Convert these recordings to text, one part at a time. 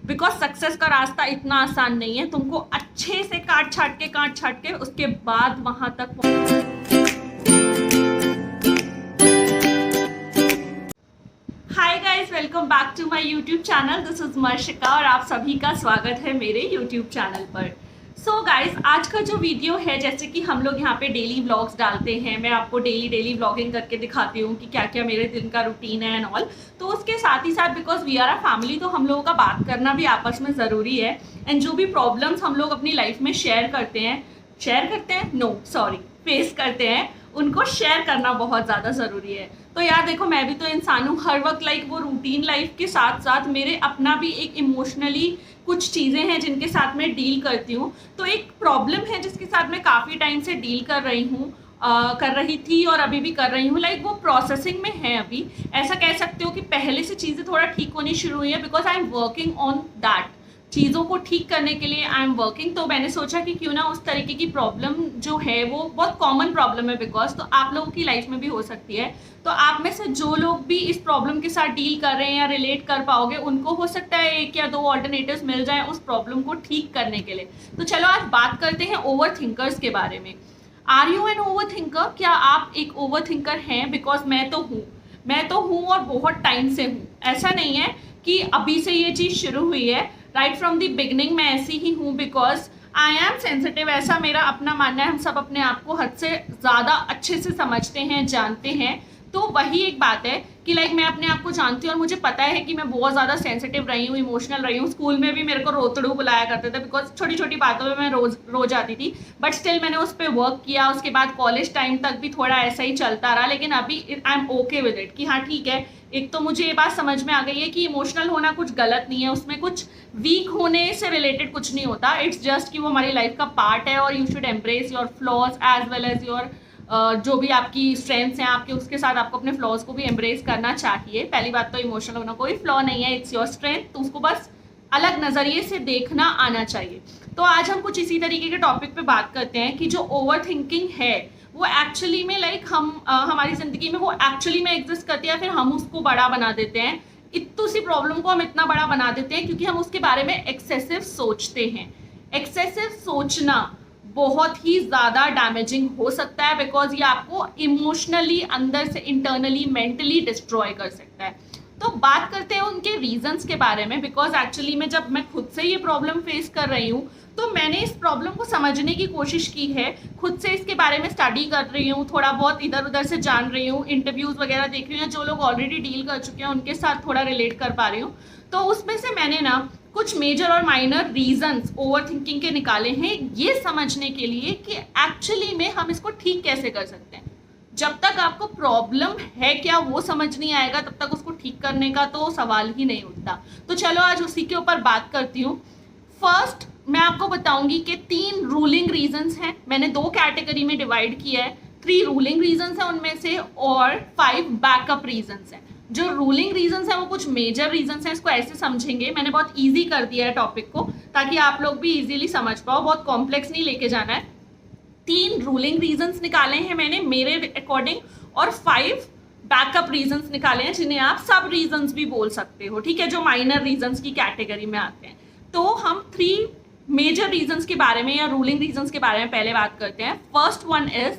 Because success का रास्ता इतना आसान नहीं है। तुमको अच्छे से काट छाट के उसके बाद वहां तक। Hi guys, welcome back to my YouTube channel. This is Marshika और आप सभी का स्वागत है मेरे यूट्यूब चैनल पर। सो गाइस, आज का जो वीडियो है, जैसे कि हम लोग यहाँ पे डेली व्लॉग्स डालते हैं, मैं आपको डेली व्लॉगिंग करके दिखाती हूँ कि क्या क्या मेरे दिन का रूटीन है एंड ऑल। तो उसके साथ ही साथ because we are a family, तो हम लोगों का बात करना भी आपस में ज़रूरी है। एंड जो भी प्रॉब्लम्स हम लोग अपनी लाइफ में फेस करते हैं, उनको शेयर करना बहुत ज़्यादा ज़रूरी है। तो यार देखो, मैं भी तो इंसान हूँ, हर वक्त वो रूटीन लाइफ के साथ साथ मेरे अपना भी एक इमोशनली कुछ चीज़ें हैं जिनके साथ मैं डील करती हूँ। तो एक प्रॉब्लम है जिसके साथ मैं काफ़ी टाइम से डील कर रही थी और अभी भी कर रही हूँ। वो प्रोसेसिंग में है अभी। ऐसा कह सकते हो कि पहले से चीज़ें थोड़ा ठीक होनी शुरू हुई है, because I am working on that. चीज़ों को ठीक करने के लिए आई एम वर्किंग। तो मैंने सोचा कि क्यों ना उस तरीके की प्रॉब्लम जो है, वो बहुत कॉमन प्रॉब्लम है बिकॉज, तो आप लोगों की लाइफ में भी हो सकती है। तो आप में से जो लोग भी इस प्रॉब्लम के साथ डील कर रहे हैं या रिलेट कर पाओगे, उनको हो सकता है एक या दो ऑल्टरनेटिव्स मिल जाए उस प्रॉब्लम को ठीक करने के लिए। तो चलो आज बात करते हैं ओवर थिंकर्स के बारे में। Are you an over thinker? क्या आप एक ओवर थिंकर हैं? बिकॉज मैं तो हूँ और बहुत टाइम से हूँ। ऐसा नहीं है कि अभी से ये चीज़ शुरू हुई है। राइट फ्रॉम द बिगनिंग मैं ऐसी ही हूँ, बिकॉज आई एम सेंसिटिव। ऐसा मेरा अपना मानना है। हम सब अपने आप को हद से ज़्यादा अच्छे से समझते हैं, जानते हैं। तो वही एक बात है कि मैं अपने आप को जानती हूँ और मुझे पता है कि मैं बहुत ज़्यादा सेंसिटिव रही हूँ, इमोशनल रही हूँ। स्कूल में भी मेरे को रोतड़ू बुलाया करते थे बिकॉज छोटी छोटी बातों में मैं रोज आती थी। बट स्टिल मैंने उस पर वर्क किया। उसके बाद कॉलेज टाइम तक भी थोड़ा ऐसा ही चलता रहा, लेकिन अभी I am okay with it कि हाँ ठीक है। एक तो मुझे ये बात समझ में आ गई है कि इमोशनल होना कुछ गलत नहीं है, उसमें कुछ वीक होने से रिलेटेड कुछ नहीं होता। इट्स जस्ट कि वो हमारी लाइफ का पार्ट है और you should embrace your flaws as well as your जो भी आपकी स्ट्रेंथ्स हैं आपके, उसके साथ आपको अपने फ्लॉज को भी एम्ब्रेस करना चाहिए। पहली बात तो इमोशनल होना कोई फ्लॉ नहीं है, इट्स योर स्ट्रेंथ। तो उसको बस अलग नज़रिए से देखना आना चाहिए। तो आज हम कुछ इसी तरीके के टॉपिक पे बात करते हैं कि जो ओवर थिंकिंग है वो एक्चुअली में हमारी ज़िंदगी में वो एक्चुअली में एग्जिस्ट करती है, या फिर हम उसको बड़ा बना देते हैं। इतनी सी प्रॉब्लम को हम इतना बड़ा बना देते हैं क्योंकि हम उसके बारे में एक्सेसिव सोचते हैं। एक्सेसिव सोचना बहुत ही ज़्यादा डैमेजिंग हो सकता है, बिकॉज ये आपको इमोशनली अंदर से, इंटरनली, मेंटली डिस्ट्रॉय कर सकता है। तो बात करते हैं उनके रीजंस के बारे में, बिकॉज एक्चुअली में जब मैं खुद से ये प्रॉब्लम फेस कर रही हूँ तो मैंने इस प्रॉब्लम को समझने की कोशिश की है। खुद से इसके बारे में स्टडी कर रही हूँ, थोड़ा बहुत इधर उधर से जान रही हूँ, इंटरव्यूज़ वगैरह देख रही हूँ, जो लोग ऑलरेडी डील कर चुके हैं उनके साथ थोड़ा रिलेट कर पा रही हूँ। तो उसमें से मैंने कुछ मेजर और माइनर रीजंस ओवर थिंकिंग के निकाले हैं, ये समझने के लिए कि एक्चुअली में हम इसको ठीक कैसे कर सकते हैं। जब तक आपको प्रॉब्लम है क्या वो समझ नहीं आएगा, तब तक उसको ठीक करने का तो सवाल ही नहीं उठता। तो चलो आज उसी के ऊपर बात करती हूँ। फर्स्ट मैं आपको बताऊंगी कि 3 रूलिंग रीजंस हैं। मैंने 2 कैटेगरी में डिवाइड किया है। 3 रूलिंग रीजंस हैं उनमें से, और 5 बैकअप रीजंस हैं। जो रूलिंग रीजंस हैं वो कुछ मेजर रीजंस हैं। इसको ऐसे समझेंगे, मैंने बहुत इजी कर दिया है टॉपिक को ताकि आप लोग भी इजीली समझ पाओ, बहुत कॉम्प्लेक्स नहीं लेके जाना है। 3 रूलिंग रीजंस निकाले हैं मैंने मेरे अकॉर्डिंग, और 5 बैकअप रीजंस निकाले हैं जिन्हें आप सब रीजंस भी बोल सकते हो, ठीक है, जो माइनर रीजंस की कैटेगरी में आते हैं। तो हम 3 मेजर रीजंस के बारे में या रूलिंग रीजंस के बारे में पहले बात करते हैं। First one is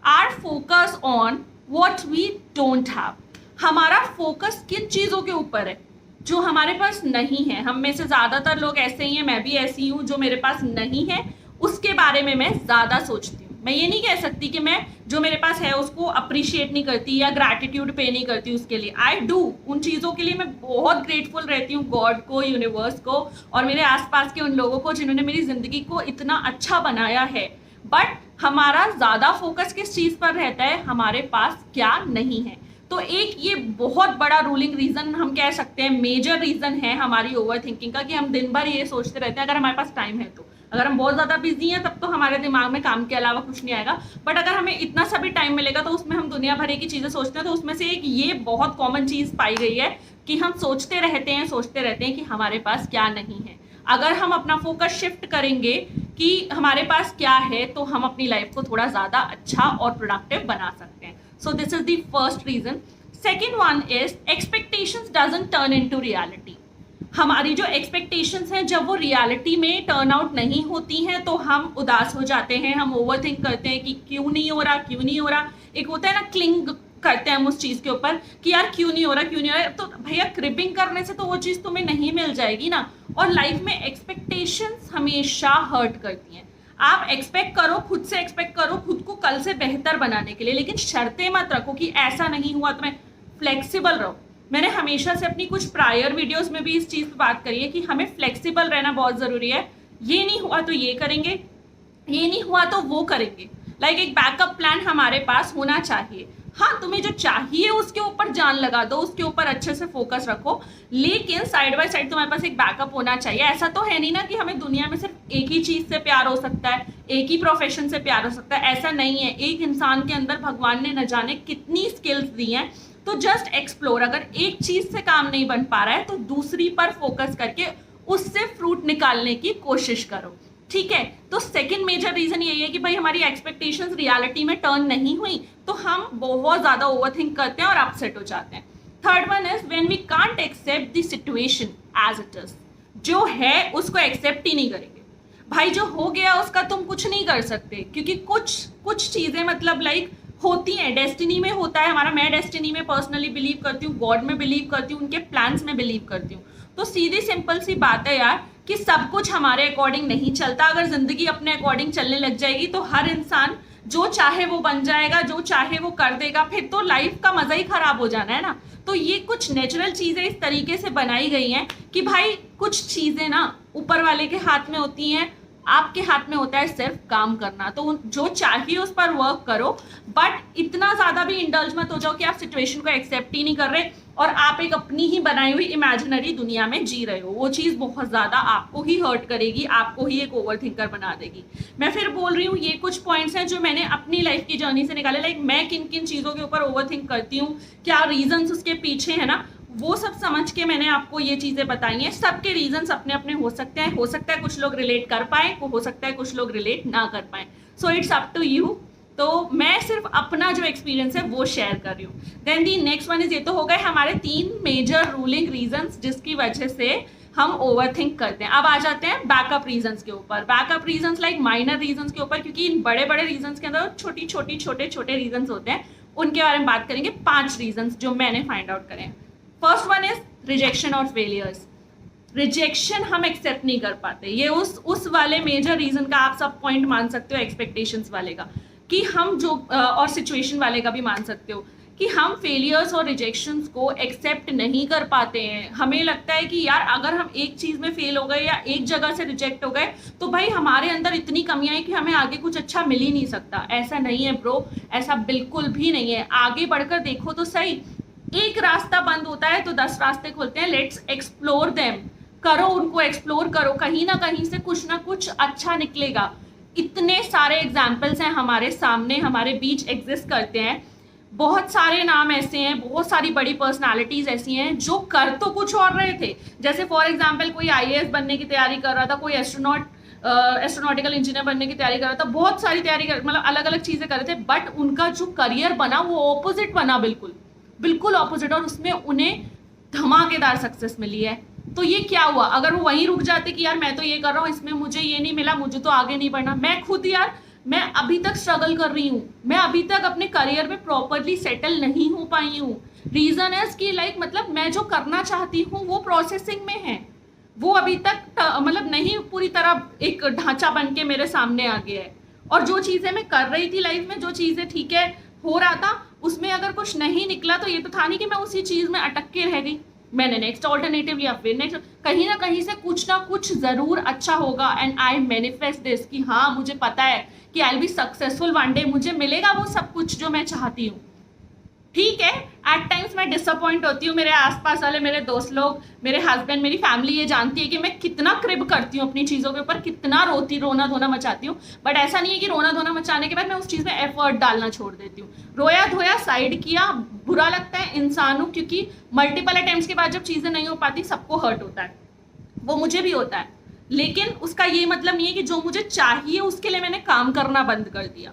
our focus on what we don't have. हमारा फोकस किन चीज़ों के ऊपर है जो हमारे पास नहीं है। हम में से ज़्यादातर लोग ऐसे ही हैं, मैं भी ऐसी हूँ। जो मेरे पास नहीं है उसके बारे में मैं ज़्यादा सोचती हूँ। मैं ये नहीं कह सकती कि मैं जो मेरे पास है उसको अप्रिशिएट नहीं करती या ग्रैटिट्यूड पे नहीं करती उसके लिए। आई डू, उन चीज़ों के लिए मैं बहुत ग्रेटफुल रहती हूँ, गॉड को, यूनिवर्स को और मेरे आसपास के उन लोगों को जिन्होंने मेरी ज़िंदगी को इतना अच्छा बनाया है। बट हमारा ज़्यादा फोकस किस चीज़ पर रहता है, हमारे पास क्या नहीं है। तो एक ये बहुत बड़ा रूलिंग रीज़न हम कह सकते हैं, मेजर रीज़न है हमारी ओवर थिंकिंग का, कि हम दिन भर ये सोचते रहते हैं। अगर हमारे पास टाइम है तो, अगर हम बहुत ज़्यादा बिजी हैं तब तो हमारे दिमाग में काम के अलावा कुछ नहीं आएगा। बट अगर हमें इतना सा भी टाइम मिलेगा तो उसमें हम दुनिया भर की चीज़ें सोचते हैं। तो उसमें से एक ये बहुत कॉमन चीज़ पाई गई है कि हम सोचते रहते हैं कि हमारे पास क्या नहीं है। अगर हम अपना फोकस शिफ्ट करेंगे कि हमारे पास क्या है, तो हम अपनी लाइफ को थोड़ा ज़्यादा अच्छा और प्रोडक्टिव बना सकते हैं। So this is the first reason. Second one is expectations doesn't turn into reality. हमारी जो एक्सपेक्टेशंस हैं जब वो रियलिटी में टर्न आउट नहीं होती हैं तो हम उदास हो जाते हैं, हम ओवरथिंक करते हैं कि क्यों नहीं हो रहा, क्यों नहीं हो रहा। एक होता है ना, क्लिंग करते हैं हम उस चीज़ के ऊपर कि यार क्यों नहीं हो रहा, क्यों नहीं हो रहा। तो भैया क्रिपिंग करने से तो वो चीज़ तुम्हें नहीं मिल जाएगी ना। और लाइफ में एक्सपेक्टेशंस हमेशा हर्ट करती हैं। आप एक्सपेक्ट करो, खुद से एक्सपेक्ट करो खुद को कल से बेहतर बनाने के लिए, लेकिन शर्तें मत रखो कि ऐसा नहीं हुआ तो मैं फ्लेक्सिबल रहो। मैंने हमेशा से अपनी कुछ प्रायर वीडियोस में भी इस चीज़ पे बात करी है कि हमें फ्लेक्सिबल रहना बहुत ज़रूरी है। ये नहीं हुआ तो ये करेंगे, ये नहीं हुआ तो वो करेंगे। लाइक एक बैकअप प्लान हमारे पास होना चाहिए। हाँ, तुम्हें जो चाहिए उसके ऊपर जान लगा दो, उसके ऊपर अच्छे से फोकस रखो, लेकिन साइड बाय साइड तुम्हारे पास एक बैकअप होना चाहिए। ऐसा तो है नहीं ना कि हमें दुनिया में सिर्फ एक ही चीज़ से प्यार हो सकता है, एक ही प्रोफेशन से प्यार हो सकता है, ऐसा नहीं है। एक इंसान के अंदर भगवान ने न जाने कितनी स्किल्स दी हैं। तो जस्ट एक्सप्लोर, अगर एक चीज़ से काम नहीं बन पा रहा है तो दूसरी पर फोकस करके उससे फ्रूट निकालने की कोशिश करो, ठीक है। तो सेकंड मेजर रीजन यही है कि भाई हमारी एक्सपेक्टेशंस रियलिटी में टर्न नहीं हुई तो हम बहुत ज्यादा ओवरथिंक करते हैं और अपसेट हो जाते हैं। Third one is when we can't accept the situation as it is. जो है उसको एक्सेप्ट ही नहीं करेंगे भाई, जो हो गया उसका तुम कुछ नहीं कर सकते, क्योंकि कुछ चीजें मतलब लाइक होती हैं, डेस्टिनी में होता है हमारा। मैं डेस्टिनी में पर्सनली बिलीव करती हूँ, गॉड में बिलीव करती हूँ, उनके प्लान्स में बिलीव करती हूँ। तो सीधी सिंपल सी बात है यार कि सब कुछ हमारे अकॉर्डिंग नहीं चलता। अगर जिंदगी अपने अकॉर्डिंग चलने लग जाएगी तो हर इंसान जो चाहे वो बन जाएगा, जो चाहे वो कर देगा, फिर तो लाइफ का मजा ही खराब हो जाना है ना। तो ये कुछ नेचुरल चीजें इस तरीके से बनाई गई हैं कि भाई कुछ चीजें ना ऊपर वाले के हाथ में होती हैं, आपके हाथ में होता है सिर्फ काम करना। तो जो चाहिए उस पर वर्क करो, बट इतना ज्यादा भी इंडल्ज मत हो जाओ कि आप सिचुएशन को एक्सेप्ट ही नहीं कर रहे और आप एक अपनी ही बनाई हुई इमेजिनरी दुनिया में जी रहे हो। वो चीज बहुत ज्यादा आपको ही हर्ट करेगी, आपको ही एक ओवरथिंकर बना देगी। मैं फिर बोल रही हूँ, ये कुछ पॉइंट्स हैं जो मैंने अपनी लाइफ की जर्नी से निकाले। लाइक मैं किन किन चीजों के ऊपर ओवरथिंक करती हूँ, क्या रीजंस उसके पीछे है ना, वो सब समझ के मैंने आपको ये चीजें बताई हैं। सबके रीजंस अपने अपने हो सकते हैं, हो सकता है कुछ लोग रिलेट कर पाए, हो सकता है कुछ लोग रिलेट ना कर पाए। So it's up to you. तो मैं सिर्फ अपना जो एक्सपीरियंस है वो शेयर कर रही हूँ। Then the next one is, ये तो हो गए हमारे 3 मेजर रूलिंग रीजंस जिसकी वजह से हम ओवरथिंक करते हैं। अब आ जाते हैं बैकअप रीजंस के ऊपर। Backup reasons like minor reasons के ऊपर, क्योंकि इन बड़े बड़े रीजंस के अंदर छोटे छोटे रीजंस होते हैं, उनके बारे में बात करेंगे। 5 रीजंस जो मैंने फाइंड आउट करे। फर्स्ट वन इज रिजेक्शन और फेलियर्स। रिजेक्शन हम एक्सेप्ट नहीं कर पाते, ये उस वाले मेजर रीजन का आप सब पॉइंट मान सकते हो, एक्सपेक्टेशंस वाले का कि हम जो और सिचुएशन वाले का भी मान सकते हो कि हम फेलियर्स और रिजेक्शंस को एक्सेप्ट नहीं कर पाते हैं। हमें लगता है कि यार अगर हम एक चीज में फेल हो गए या एक जगह से रिजेक्ट हो गए तो भाई हमारे अंदर इतनी कमियां हैं कि हमें आगे कुछ अच्छा मिल ही नहीं सकता। ऐसा नहीं है ब्रो, ऐसा बिल्कुल भी नहीं है। आगे बढ़कर देखो तो सही, एक रास्ता बंद होता है तो 10 रास्ते खुलते हैं। लेट्स एक्सप्लोर देम, करो उनको, एक्सप्लोर करो, कहीं ना कहीं से कुछ ना कुछ अच्छा निकलेगा। इतने सारे एग्जाम्पल्स हैं हमारे सामने, हमारे बीच एग्जिस्ट करते हैं। बहुत सारे नाम ऐसे हैं, बहुत सारी बड़ी पर्सनालिटीज ऐसी हैं जो कर तो कुछ और रहे थे। जैसे फॉर एग्जाम्पल कोई IAS बनने की तैयारी कर रहा था, कोई एस्ट्रोनॉटिकल इंजीनियर बनने की तैयारी कर रहा था, बहुत सारी तैयारी कर, मतलब अलग अलग चीजें कर रहे थे, बट उनका जो करियर बना वो ऑपोजिट बना, बिल्कुल ऑपोजिट, और उसमें उन्हें धमाकेदार सक्सेस मिली है। तो ये क्या हुआ, अगर वो वहीं रुक जाते कि यार मैं तो ये कर रहा हूँ, इसमें मुझे ये नहीं मिला, मुझे तो आगे नहीं बढ़ना। मैं खुद यार, मैं अभी तक स्ट्रगल कर रही हूँ, मैं अभी तक अपने करियर में प्रॉपरली सेटल नहीं हो पाई हूँ। रीजन है कि लाइक मतलब मैं जो करना चाहती हूँ वो प्रोसेसिंग में है, वो अभी तक मतलब नहीं पूरी तरह एक ढांचा बन के मेरे सामने आ गया है। और जो चीजें मैं कर रही थी लाइफ में, जो चीजें ठीक है हो रहा था, उसमें अगर कुछ नहीं निकला तो ये तो था नहीं कि मैं उसी चीज में अटक के रह गई। मैंने नेक्स्ट ऑल्टरनेटिव लिया, फिर नेक्स्ट, कहीं ना कहीं से कुछ ना कुछ जरूर अच्छा होगा। एंड आई मैनिफेस्ट दिस कि हाँ मुझे पता है कि I will be successful one day, मुझे मिलेगा वो सब कुछ जो मैं चाहती हूँ। ठीक है, एट टाइम्स मैं डिसअपॉइंट होती हूँ, मेरे आसपास वाले, मेरे दोस्त लोग, मेरे हस्बैंड, मेरी फैमिली ये जानती है कि मैं कितना क्रिब करती हूँ अपनी चीज़ों के ऊपर, कितना रोना धोना मचाती हूँ। बट ऐसा नहीं है कि रोना धोना मचाने के बाद मैं उस चीज़ में एफर्ट डालना छोड़ देती हूँ। रोया धोया साइड किया, बुरा लगता है इंसान हूँ, क्योंकि मल्टीपल अटेम्प्ट्स के बाद जब चीज़ें नहीं हो पाती सबको हर्ट होता है, वो मुझे भी होता है। लेकिन उसका ये मतलब नहीं है कि जो मुझे चाहिए उसके लिए मैंने काम करना बंद कर दिया।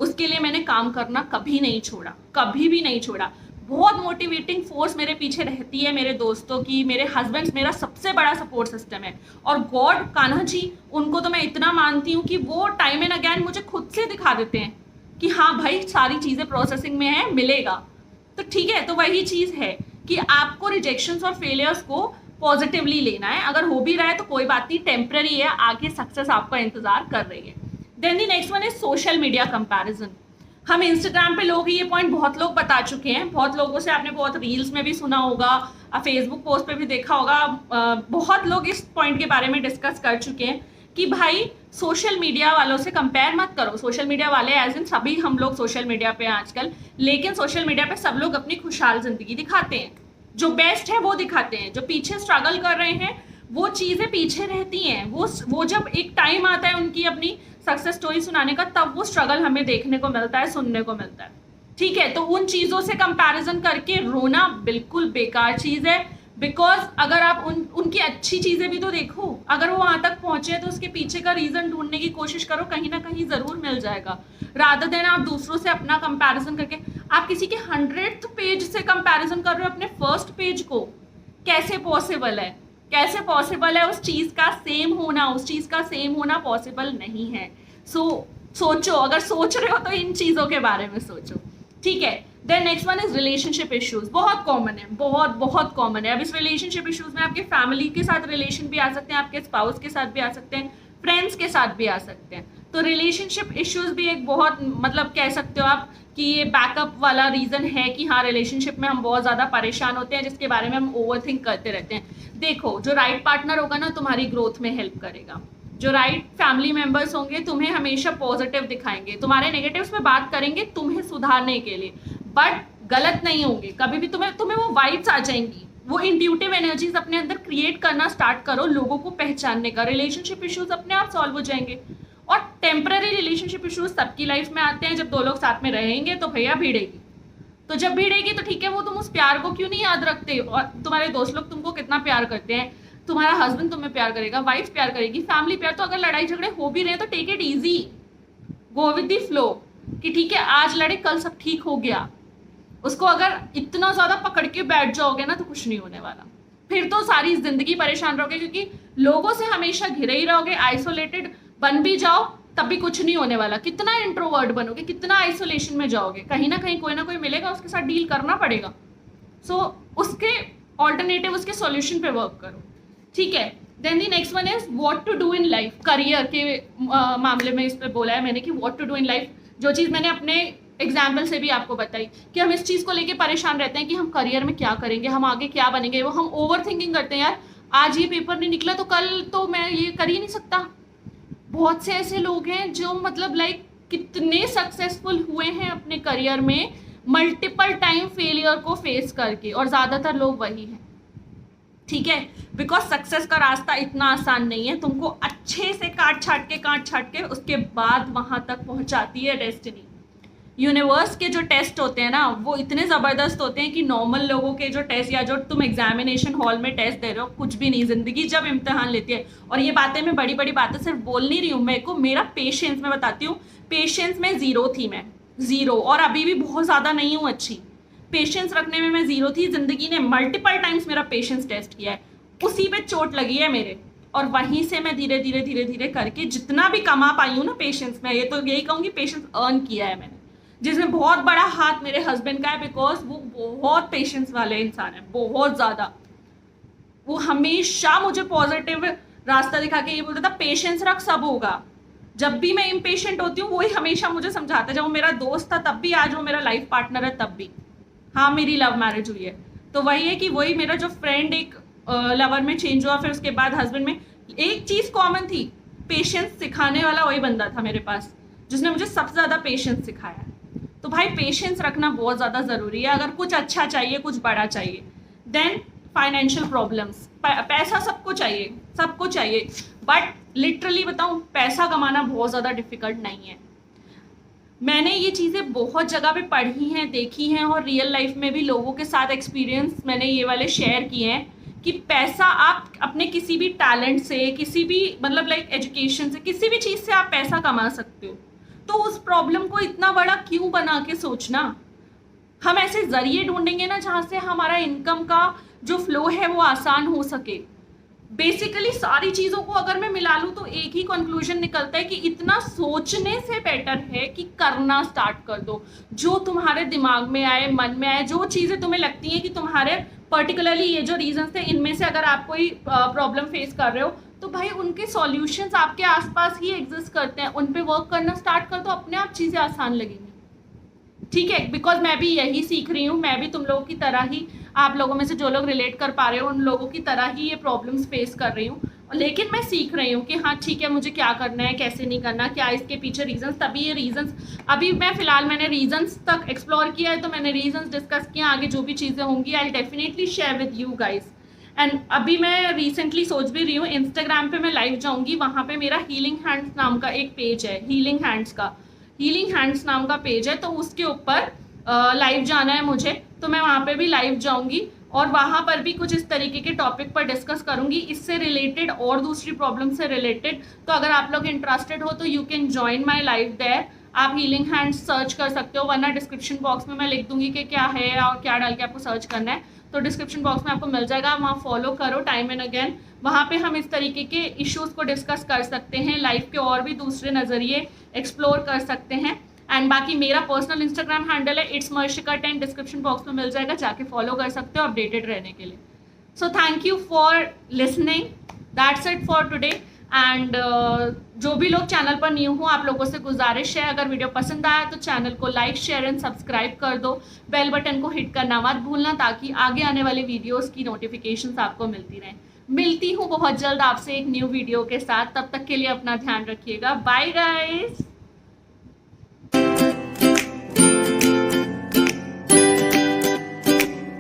उसके लिए मैंने काम करना कभी नहीं छोड़ा, कभी भी नहीं छोड़ा। बहुत मोटिवेटिंग फोर्स मेरे पीछे रहती है, मेरे दोस्तों की, मेरे हस्बैंड मेरा सबसे बड़ा सपोर्ट सिस्टम है। और गॉड, कान्हा जी, उनको तो मैं इतना मानती हूँ कि वो टाइम एंड अगेन मुझे खुद से दिखा देते हैं कि हाँ भाई सारी चीज़ें प्रोसेसिंग में है, मिलेगा। तो ठीक है, तो वही चीज़ है कि आपको रिजेक्शंस और फेलियर्स को पॉजिटिवली लेना है। अगर हो भी रहा है तो कोई बात नहीं, टेम्पररी है, आगे सक्सेस आपका इंतजार कर रही है। Then the next one is social media comparison. हम इंस्टाग्राम पे लोग, ये पॉइंट बहुत लोग बता चुके हैं, बहुत लोगों से आपने बहुत रील्स में भी सुना होगा, फेसबुक पोस्ट पे भी देखा होगा, बहुत लोग इस पॉइंट के बारे में डिस्कस कर चुके हैं कि भाई सोशल मीडिया वालों से कंपेयर मत करो। सोशल मीडिया वाले एज इन सभी हम लोग सोशल मीडिया पे आजकल, लेकिन सोशल मीडिया पे सब लोग अपनी खुशहाल जिंदगी दिखाते हैं, जो बेस्ट है वो दिखाते हैं, जो पीछे स्ट्रगल कर रहे हैं वो चीज़ें पीछे रहती हैं। वो जब एक टाइम आता है उनकी अपनी सक्सेस स्टोरी सुनाने का, तब वो स्ट्रगल हमें देखने को मिलता है, सुनने को मिलता है। ठीक है, तो उन चीज़ों से कंपैरिजन करके रोना बिल्कुल बेकार चीज़ है। बिकॉज अगर आप उनकी अच्छी चीज़ें भी तो देखो, अगर वो वहाँ तक पहुँचे तो उसके पीछे का रीज़न ढूंढने की कोशिश करो, कहीं ना कहीं ज़रूर मिल जाएगा। रादर देन आप दूसरों से अपना कंपैरिजन करके, आप किसी के 100th पेज से कंपैरिजन कर रहे हो अपने फर्स्ट पेज को, कैसे पॉसिबल है? कैसे पॉसिबल है? उस चीज़ का सेम होना पॉसिबल नहीं है। सोचो, अगर सोच रहे हो तो इन चीज़ों के बारे में सोचो। ठीक है, then next one is relationship issues. बहुत कॉमन है, बहुत कॉमन है। अब इस रिलेशनशिप इश्यूज में आपके फैमिली के साथ रिलेशन भी आ सकते हैं, आपके स्पाउस के साथ भी आ सकते हैं, फ्रेंड्स के साथ भी आ सकते हैं। तो रिलेशनशिप इश्यूज भी एक बहुत, मतलब कह सकते हो आप कि ये बैकअप वाला रीज़न है कि हाँ रिलेशनशिप में हम बहुत ज़्यादा परेशान होते हैं, जिसके बारे में हम ओवरथिंक करते रहते हैं। देखो, जो राइट पार्टनर होगा ना तुम्हारी ग्रोथ में हेल्प करेगा, जो राइट फैमिली मेंबर्स होंगे तुम्हें हमेशा पॉजिटिव दिखाएंगे, तुम्हारे नेगेटिव्स में बात करेंगे तुम्हें सुधारने के लिए, बट गलत नहीं होंगे कभी भी। तुम्हें वो वाइब्स आ जाएंगी, वो इंट्यूटिव एनर्जीज अपने अंदर क्रिएट करना स्टार्ट करो, लोगों को पहचानने का। रिलेशनशिप इश्यूज अपने आप सॉल्व हो जाएंगे। और टेम्पररी रिलेशनशिप इश्यूज सबकी लाइफ में आते हैं, जब दो लोग साथ में रहेंगे तो भैया भिड़ेगी। तो जब भिड़ेगी तो ठीक है, वो तुम उस प्यार को क्यों नहीं याद रखते? और तुम्हारे दोस्त लोग तुमको कितना प्यार करते हैं, तुम्हारा हस्बैंड तुम्हें प्यार करेगा, वाइफ प्यार करेगी, फैमिली प्यार। तो अगर लड़ाई झगड़े हो भी रहे हैं तो take it easy, go with the flow, कि ठीक है आज लड़े कल सब ठीक हो गया। उसको अगर इतना ज़्यादा पकड़ के बैठ जाओगे ना तो कुछ नहीं होने वाला, फिर तो सारी जिंदगी परेशान रहोगे, क्योंकि लोगों से हमेशा घिरे ही रहोगे। आइसोलेटेड बन भी जाओ तब भी कुछ नहीं होने वाला। कितना इंट्रोवर्ट बनोगे, कितना आइसोलेशन में जाओगे, कहीं ना कहीं कोई ना कोई मिलेगा, उसके साथ डील करना पड़ेगा। उसके ऑल्टरनेटिव, उसके सॉल्यूशन पे वर्क करो। ठीक है, then the next one is what to do in life. Career के मामले में इस पर बोला है मैंने कि what to do in life. जो चीज़ मैंने अपने एग्जाम्पल से भी आपको बताई कि हम इस चीज़ को लेके परेशान रहते हैं कि हम करियर में क्या करेंगे, हम आगे क्या बनेंगे। वो हम ओवर थिंकिंग करते हैं, यार आज ये पेपर नहीं निकला तो कल तो मैं ये कर ही नहीं सकता। बहुत से ऐसे लोग हैं जो मतलब लाइक कितने सक्सेसफुल हुए हैं अपने करियर में, मल्टीपल टाइम फेलियर को फेस करके, और ज़्यादातर लोग वही हैं। ठीक है, बिकॉज सक्सेस का रास्ता इतना आसान नहीं है, तुमको अच्छे से काट छाट के उसके बाद वहाँ तक पहुँचाती है डेस्टिनी। यूनिवर्स के जो टेस्ट होते हैं ना, वो इतने ज़बरदस्त होते हैं कि नॉर्मल लोगों के जो टेस्ट या जो तुम एग्जामिनेशन हॉल में टेस्ट दे रहे हो कुछ भी नहीं। ज़िंदगी जब इम्तिहान लेती है, और ये बातें मैं बड़ी बड़ी बातें सिर्फ बोल नहीं रही हूँ, मेरे को मेरा पेशेंस, मैं बताती हूँ, पेशेंस में ज़ीरो थी मैं, ज़ीरो, और अभी भी बहुत ज़्यादा नहीं हूँ अच्छी। पेशेंस रखने में मैं ज़ीरो थी। ज़िंदगी ने मल्टीपल टाइम्स मेरा पेशेंस टेस्ट किया है, उसी पे चोट लगी है मेरे, और वहीं से मैं धीरे धीरे करके जितना भी कमा पाई हूँ ना पेशेंस में, ये तो यही कहूँगी पेशेंस अर्न किया है मैंने, जिसमें बहुत बड़ा हाथ मेरे हस्बैंड का है। बिकॉज वो बहुत पेशेंस वाले इंसान है, बहुत ज़्यादा। वो हमेशा मुझे पॉजिटिव रास्ता दिखा के ये बोलता था, पेशेंस रख सब होगा। जब भी मैं इम्पेशेंट होती हूँ वही हमेशा मुझे समझाता है। जब वो मेरा दोस्त था तब भी, आज वो मेरा लाइफ पार्टनर है तब भी। हाँ, मेरी लव मैरिज हुई है, तो वही है कि वही मेरा जो फ्रेंड एक लवर में चेंज हुआ, फिर उसके बाद हस्बैंड में, एक चीज़ कॉमन थी, पेशेंस सिखाने वाला वही बंदा था मेरे पास, जिसने मुझे सबसे ज़्यादा पेशेंस सिखाया। तो भाई पेशेंस रखना बहुत ज़्यादा ज़रूरी है अगर कुछ अच्छा चाहिए, कुछ बड़ा चाहिए। देन फाइनेंशियल प्रॉब्लम्स, पैसा सबको चाहिए, बट लिटरली बताऊँ, पैसा कमाना बहुत ज़्यादा डिफिकल्ट नहीं है। मैंने ये चीज़ें बहुत जगह पे पढ़ी हैं, देखी हैं, और रियल लाइफ में भी लोगों के साथ एक्सपीरियंस मैंने ये वाले शेयर किए हैं कि पैसा आप अपने किसी भी टैलेंट से, किसी भी मतलब लाइक एजुकेशन से, किसी भी चीज़ से आप पैसा कमा सकते हो। तो उस प्रॉब्लम को इतना बड़ा क्यों बना के सोचना? हम ऐसे जरिए ढूंढेंगे ना जहाँ से हमारा इनकम का जो फ्लो है वो आसान हो सके। बेसिकली सारी चीज़ों को अगर मैं मिला लूँ तो एक ही कंक्लूजन निकलता है कि इतना सोचने से बेटर है कि करना स्टार्ट कर दो। जो तुम्हारे दिमाग में आए, मन में आए, जो चीज़ें तुम्हें लगती हैं कि तुम्हारे पर्टिकुलरली ये जो रीजंस थे इनमें से अगर आप कोई प्रॉब्लम फेस कर रहे हो तो भाई उनके सॉल्यूशंस आपके आसपास ही एग्जिस्ट करते हैं, उन पे वर्क करना स्टार्ट कर दो, अपने आप चीज़ें आसान लगेंगी। ठीक है, बिकॉज मैं भी यही सीख रही हूँ, मैं भी तुम लोगों की तरह ही, आप लोगों में से जो लोग रिलेट कर पा रहे हो उन लोगों की तरह ही ये प्रॉब्लम्स फेस कर रही हूँ। लेकिन मैं सीख रही हूँ कि हाँ ठीक है, मुझे क्या करना है, कैसे नहीं करना, क्या इसके पीछे रीजंस, तभी ये रीजंस अभी मैं फिलहाल मैंने रीजंस तक एक्सप्लोर किया है, तो मैंने रीजंस डिस्कस किया। आगे जो भी चीज़ें होंगी I definitely share with you guys. And अभी मैं रिसेंटली सोच भी रही हूँ इंस्टाग्राम पे मैं लाइव जाऊँगी, वहाँ पे मेरा हीलिंग हैंड्स नाम का एक पेज है, हीलिंग हैंड्स नाम का पेज है, तो उसके ऊपर लाइव जाना है मुझे, तो मैं वहाँ पे भी लाइव जाऊँगी और वहाँ पर भी कुछ इस तरीके के टॉपिक पर डिस्कस करूँगी, इससे रिलेटेड और दूसरी प्रॉब्लम से रिलेटेड। तो अगर आप लोग इंटरेस्टेड हो तो you can join my live there. आप हीलिंग हैंड्स सर्च कर सकते हो, वरना डिस्क्रिप्शन बॉक्स में मैं लिख दूंगी कि क्या है और क्या डाल के आपको सर्च करना है, तो डिस्क्रिप्शन बॉक्स में आपको मिल जाएगा, वहाँ फॉलो करो टाइम एंड अगेन। वहाँ पे हम इस तरीके के इश्यूज़ को डिस्कस कर सकते हैं, लाइफ के और भी दूसरे नज़रिए एक्सप्लोर कर सकते हैं। एंड बाकी मेरा पर्सनल इंस्टाग्राम हैंडल है इट्स मर्शिका 10, डिस्क्रिप्शन बॉक्स में मिल जाएगा, जाके फॉलो कर सकते हो अपडेटेड रहने के लिए। So thank you for listening, that's it for today. And जो भी लोग चैनल पर न्यू हो, आप लोगों से गुजारिश है, अगर वीडियो पसंद आया तो चैनल को लाइक, शेयर एंड सब्सक्राइब कर दो, बेल बटन को हिट करना मत भूलना, ताकि आगे आने वाली वीडियोस की नोटिफिकेशंस आपको मिलती रहें। मिलती हूँ बहुत जल्द आपसे एक न्यू वीडियो के साथ, तब तक के लिए अपना ध्यान रखिएगा। Bye guys.